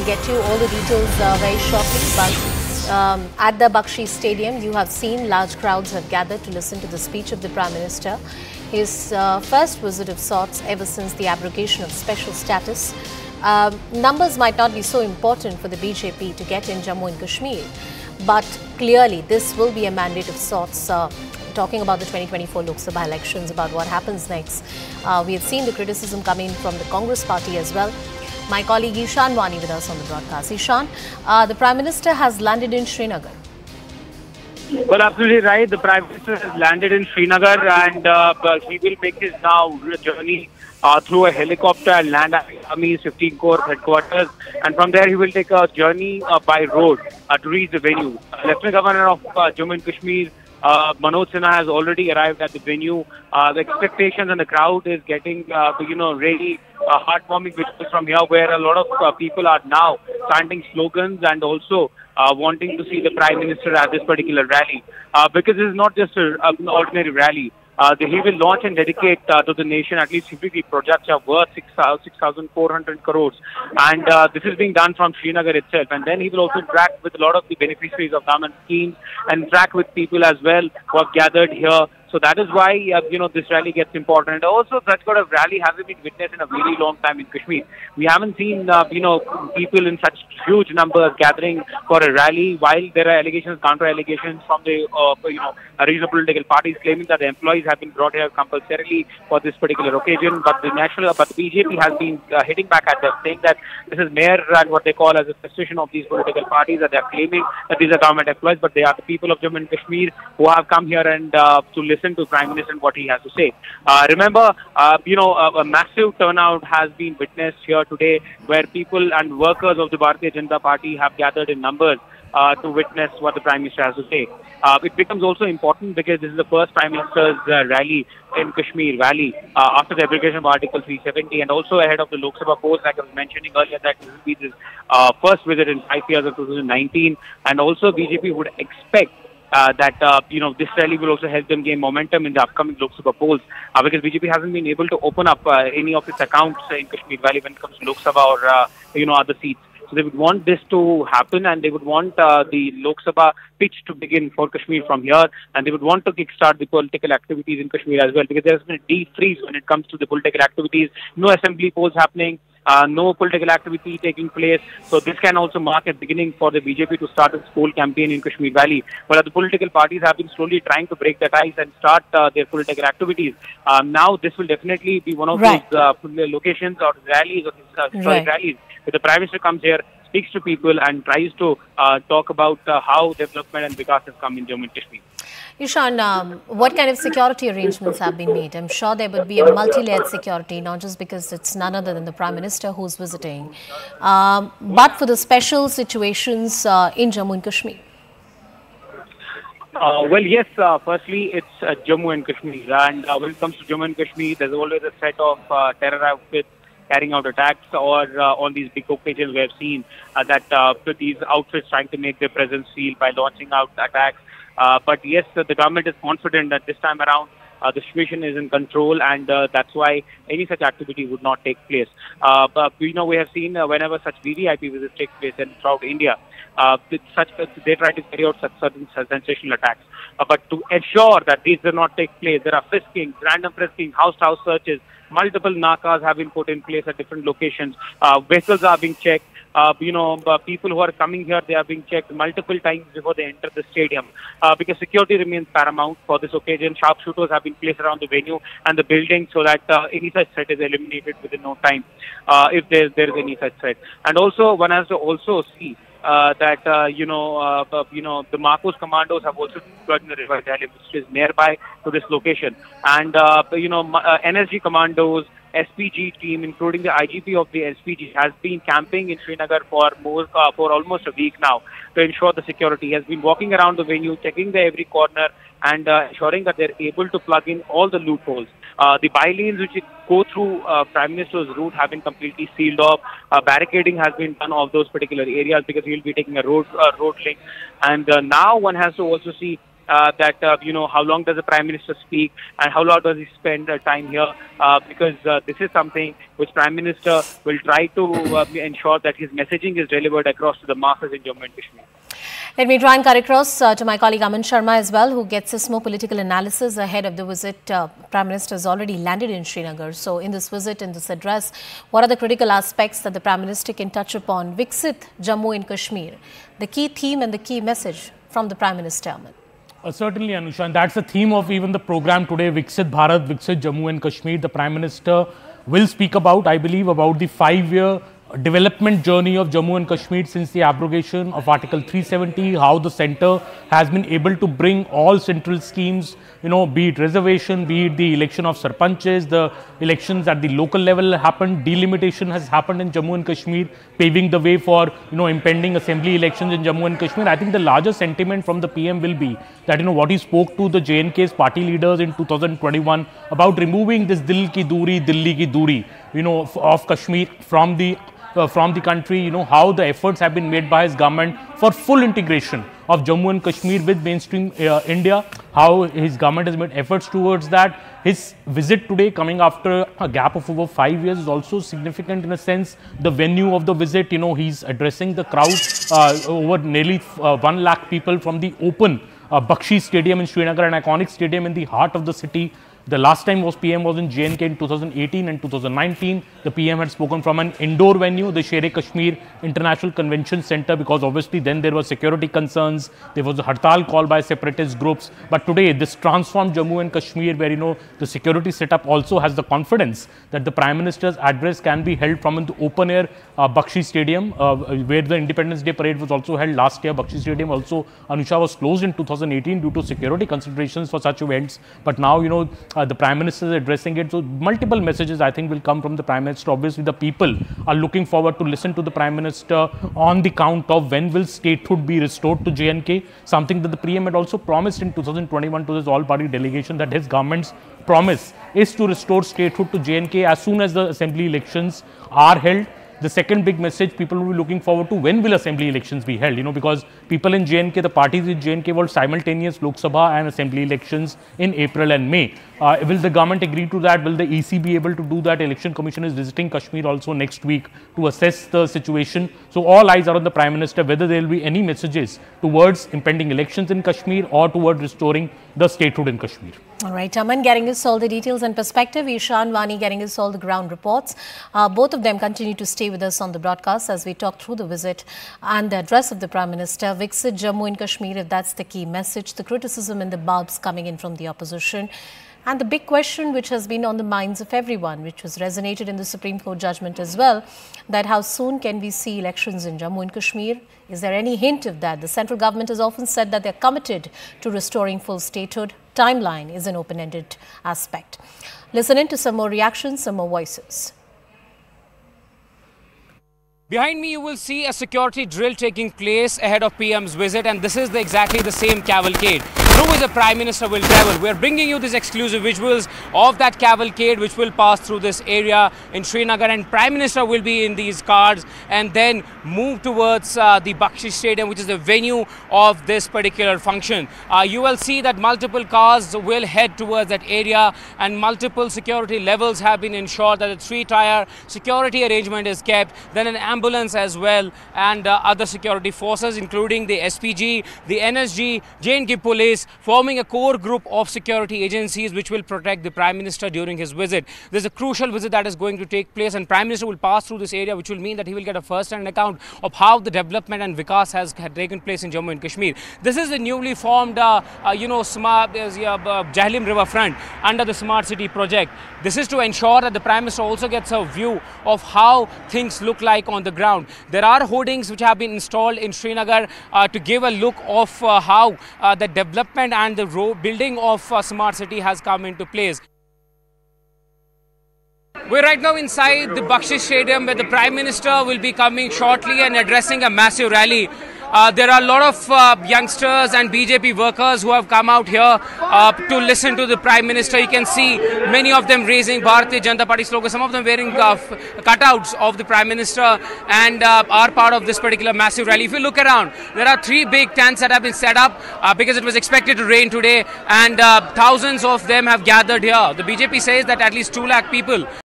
We'll get you all the details very shortly. But at the Bakshi Stadium, you have seen large crowds have gathered to listen to the speech of the Prime Minister. His first visit of sorts ever since the abrogation of special status. Numbers might not be so important for the BJP to get in Jammu and Kashmir, but clearly this will be a mandate of sorts. Talking about the 2024 Lok Sabha elections, about what happens next. We have seen the criticism coming from the Congress party as well. My colleague Ishan Wani with us on the broadcast. Ishan, the Prime Minister has landed in Srinagar. Well, absolutely right. The Prime Minister has landed in Srinagar and he will make his now journey through a helicopter and land at the Army's 15 Corps headquarters. And from there, he will take a journey by road to reach the venue. Lieutenant Governor of Jammu and Kashmir, Manoj Sinha, has already arrived at the venue. The expectations and the crowd is getting, really heartwarming visuals from here, where a lot of people are now chanting slogans and also wanting to see the Prime Minister at this particular rally. Because this is not just an ordinary rally. He will launch and dedicate to the nation at least 50 projects are worth 6,400 crores. And this is being done from Srinagar itself. And then he will also interact with a lot of the beneficiaries of government schemes and interact with people as well who have gathered here. So that is why, this rally gets important. And also, such kind of rally hasn't been witnessed in a very long time in Kashmir. We haven't seen, people in such huge numbers gathering for a rally, while there are allegations, counter-allegations from the, regional political parties claiming that the employees have been brought here compulsorily for this particular occasion. But the BJP has been hitting back at them, saying that this is mere and what they call as a frustration of these political parties, that they are claiming that these are government employees, but they are the people of Jammu and Kashmir who have come here and to listen to Prime Minister and what he has to say. Remember, a massive turnout has been witnessed here today, where people and workers of the Bharatiya Janata Party have gathered in numbers to witness what the Prime Minister has to say. It becomes also important because this is the first Prime Minister's rally in Kashmir Valley after the abrogation of Article 370, and also ahead of the Lok Sabha polls, like I was mentioning earlier, that this will be his first visit in 5 years of 2019, and also BJP would expect that this rally will also help them gain momentum in the upcoming Lok Sabha polls, because BJP hasn't been able to open up any of its accounts in Kashmir Valley when it comes to Lok Sabha or other seats. So they would want this to happen, and they would want the Lok Sabha pitch to begin for Kashmir from here, and they would want to kickstart the political activities in Kashmir as well, because there has been a deep freeze when it comes to the political activities. No assembly polls happening. No political activity taking place. So this can also mark a beginning for the BJP to start its poll campaign in Kashmir Valley. But the political parties have been slowly trying to break the ties and start their political activities. Now this will definitely be one of those locations or rallies or rallies where the Prime Minister comes here, speaks to people and tries to talk about how development and vikas has come in Jammu and Kashmir. Ishan, what kind of security arrangements have been made? I'm sure there would be a multi-layered security, not just because it's none other than the Prime Minister who's visiting, but for the special situations in Jammu and Kashmir. Well, yes, firstly, it's Jammu and Kashmir. And when it comes to Jammu and Kashmir, there's always a set of terror outfits carrying out attacks, or on these big occasions we have seen that these outfits trying to make their presence feel by launching out attacks. But yes, the government is confident that this time around the situation is in control, and that's why any such activity would not take place. But we have seen whenever such VVIP visits take place throughout India, they try to carry out such certain sensational attacks. But to ensure that these do not take place, there are friskings, random frisking, house-to-house searches. Multiple nakas have been put in place at different locations. Vehicles are being checked. People who are coming here, they are being checked multiple times before they enter the stadium, because security remains paramount for this occasion. Sharpshooters have been placed around the venue and the building so that any such threat is eliminated within no time, if there is any such threat. And also, one has to also see that the Marcos commandos have also deployed in the river valley, which is nearby to this location, and NSG commandos, SPG team, including the IGP of the SPG, has been camping in Srinagar for almost a week now to ensure the security. He has been walking around the venue, checking every corner, and ensuring that they're able to plug in all the loopholes. The by-lanes which go through Prime Minister's route have been completely sealed off. Barricading has been done of those particular areas because he will be taking a road link. And now one has to also see how long does the Prime Minister speak and how long does he spend time here, because this is something which Prime Minister will try to ensure that his messaging is delivered across to the masses in Jammu and Kashmir. Let me try and cut across to my colleague Aman Sharma as well, who gets us more political analysis ahead of the visit. Prime Minister has already landed in Srinagar. So in this visit, in this address, what are the critical aspects that the Prime Minister can touch upon? Viksit, Jammu and Kashmir, the key theme and the key message from the Prime Minister, Aman. Certainly, Anusha, and that's the theme of even the program today, Viksit Bharat, Viksit Jammu and Kashmir. The Prime Minister will speak about, I believe, about the 5-year development journey of Jammu and Kashmir since the abrogation of Article 370, how the centre has been able to bring all central schemes, be it reservation, be it the election of sarpanches, the elections at the local level happened, delimitation has happened in Jammu and Kashmir, paving the way for, impending assembly elections in Jammu and Kashmir. I think the larger sentiment from the PM will be that, what he spoke to the JNK's party leaders in 2021 about removing this Dil ki Duri, Dilli ki Duri, of Kashmir from the country, how the efforts have been made by his government for full integration of Jammu and Kashmir with mainstream India, how his government has made efforts towards that. His visit today, coming after a gap of over 5 years, is also significant in a sense. The venue of the visit, he's addressing the crowd, over nearly 1 lakh people from the open Bakshi Stadium in Srinagar, an iconic stadium in the heart of the city. The last time PM was in JNK in 2018 and 2019. The PM had spoken from an indoor venue, the Sher-e-Kashmir International Convention Center, because obviously then there were security concerns. There was a hartal call by separatist groups. But today, this transformed Jammu and Kashmir, where, the security setup also has the confidence that the Prime Minister's address can be held from the open air Bakshi Stadium, where the Independence Day parade was also held last year. Bakshi Stadium also, Anusha, was closed in 2018 due to security considerations for such events. But now, the Prime Minister is addressing it. So multiple messages, I think, will come from the Prime Minister. Obviously, the people are looking forward to listen to the Prime Minister on the count of when will statehood be restored to JNK, something that the PM had also promised in 2021 to his all-party delegation, that his government's promise is to restore statehood to JNK as soon as the assembly elections are held. The second big message people will be looking forward to, when will assembly elections be held, because people in JNK, the parties in JNK want simultaneous Lok Sabha and assembly elections in April and May. Will the government agree to that? Will the EC be able to do that? Election Commission is visiting Kashmir also next week to assess the situation. So all eyes are on the Prime Minister, whether there will be any messages towards impending elections in Kashmir or towards restoring the statehood in Kashmir. All right, Aman getting us all the details and perspective. Ishan Vani getting us all the ground reports. Both of them continue to stay with us on the broadcast as we talk through the visit and the address of the Prime Minister. Viksit Jammu and Kashmir, if that's the key message, the criticism and the barbs coming in from the opposition. And the big question which has been on the minds of everyone, which has resonated in the Supreme Court judgment as well, that how soon can we see elections in Jammu and Kashmir? Is there any hint of that? The central government has often said that they're committed to restoring full statehood. Timeline is an open-ended aspect. Listen in to some more reactions, some more voices. Behind me, you will see a security drill taking place ahead of PM's visit, and this is exactly the same cavalcade through which the Prime Minister will travel. We are bringing you these exclusive visuals of that cavalcade which will pass through this area in Srinagar, and Prime Minister will be in these cars and then move towards the Bakshi Stadium, which is the venue of this particular function. You will see that multiple cars will head towards that area, and multiple security levels have been ensured that a 3-tier security arrangement is kept. Then an ambulance as well, and other security forces including the SPG, the NSG, JNK police, forming a core group of security agencies which will protect the Prime Minister during his visit. There's a crucial visit that is going to take place, and Prime Minister will pass through this area, which will mean that he will get a first-hand account of how the development and vikas has taken place in Jammu and Kashmir. This is the newly formed, smart Jahlim riverfront under the Smart City project. This is to ensure that the Prime Minister also gets a view of how things look like on the ground. There are hoardings which have been installed in Srinagar to give a look of how the development and the building of Smart City has come into place. We're right now inside the Bakshi Stadium, where the Prime Minister will be coming shortly and addressing a massive rally. There are a lot of youngsters and BJP workers who have come out here to listen to the Prime Minister. You can see many of them raising Bharatiya Janata Party slogans, some of them wearing cutouts of the Prime Minister, and are part of this particular massive rally. If you look around, there are 3 big tents that have been set up because it was expected to rain today, and thousands of them have gathered here. The BJP says that at least 2 lakh people